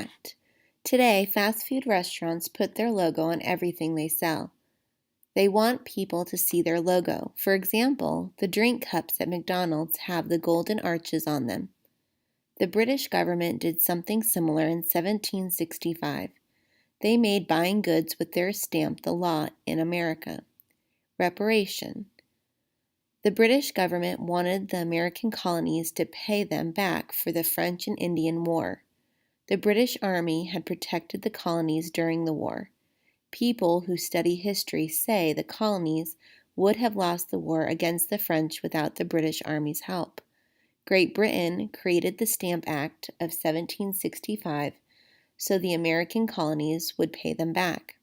Act. Today, fast food restaurants put their logo on everything they sell. They want people to see their logo. For example, the drink cups at McDonald's have the golden arches on them. The British government did something similar in 1765. They made buying goods with their stamp the law in America. Reparation. The British government wanted the American colonies to pay them back for the French and Indian War. The British Army had protected the colonies during the war. People who study history say the colonies would have lost the war against the French without the British Army's help. Great Britain created the Stamp Act of 1765 so the American colonies would pay them back.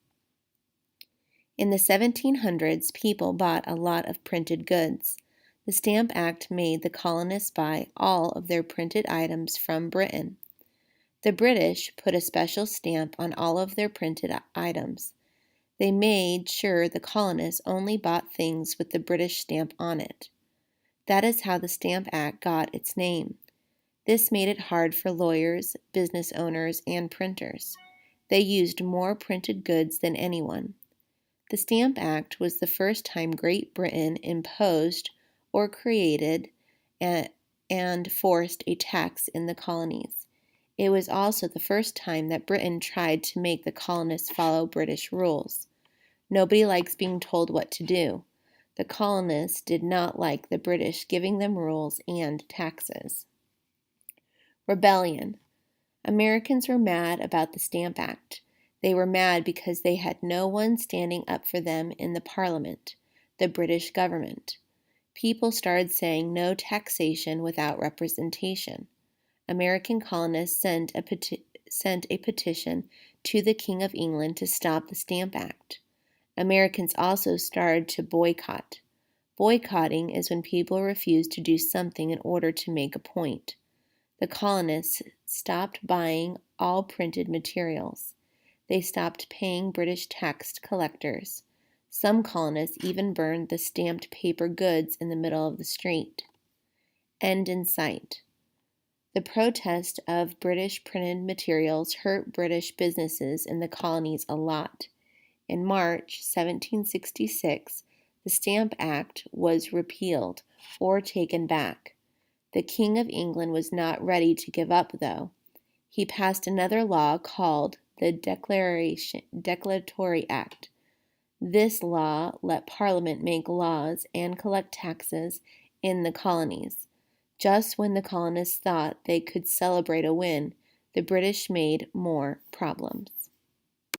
In the 1700s, people bought a lot of printed goods. The Stamp Act made the colonists buy all of their printed items from Britain. The British put a special stamp on all of their printed items. They made sure the colonists only bought things with the British stamp on it. That is how the Stamp Act got its name. This made it hard for lawyers, business owners, and printers. They used more printed goods than anyone. The Stamp Act was the first time Great Britain imposed or created and forced a tax in the colonies. It was also the first time that Britain tried to make the colonists follow British rules. Nobody likes being told what to do. The colonists did not like the British giving them rules and taxes. Rebellion. Americans were mad about the Stamp Act. They were mad because they had no one standing up for them in the Parliament, the British government. People started saying no taxation without representation. American colonists sent a petition to the King of England to stop the Stamp Act. Americans also started to boycott. Boycotting is when people refuse to do something in order to make a point. The colonists stopped buying all printed materials. They stopped paying British tax collectors. Some colonists even burned the stamped paper goods in the middle of the street. End in sight. The protest of British printed materials hurt British businesses in the colonies a lot. In March 1766, the Stamp Act was repealed or taken back. The King of England was not ready to give up, though. He passed another law called the Declaratory Act. This law let Parliament make laws and collect taxes in the colonies. Just when the colonists thought they could celebrate a win, the British made more problems.